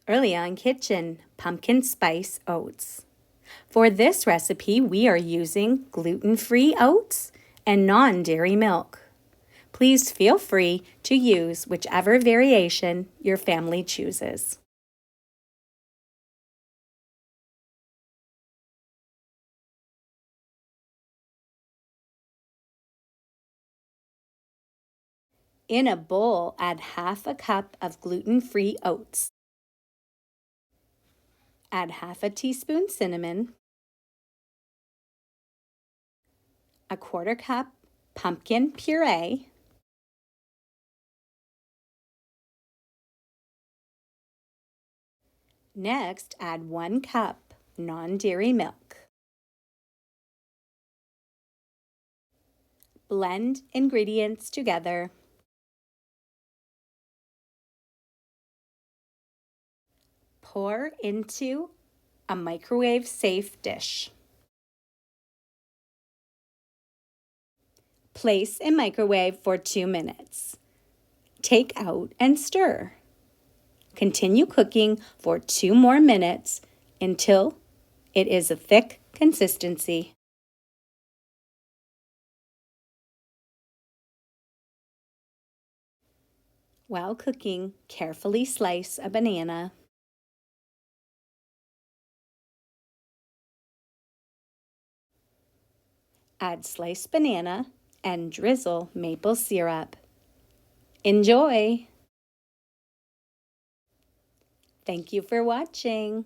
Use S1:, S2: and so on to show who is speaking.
S1: EarlyON Kitchen Pumpkin Spice Oats. For this recipe, we are using gluten-free oats and non-dairy milk. Please feel free to use whichever variation your family chooses. In a bowl, add half a cup of gluten-free oats. Add half a teaspoon cinnamon, a quarter cup pumpkin puree, next add 1 cup non-dairy milk. Blend ingredients together. Pour into a microwave-safe dish. Place in microwave for 2 minutes. Take out and stir. Continue cooking for 2 more minutes until it is a thick consistency. While cooking, carefully slice a banana. Add sliced banana and drizzle maple syrup. Enjoy! Thank you for watching.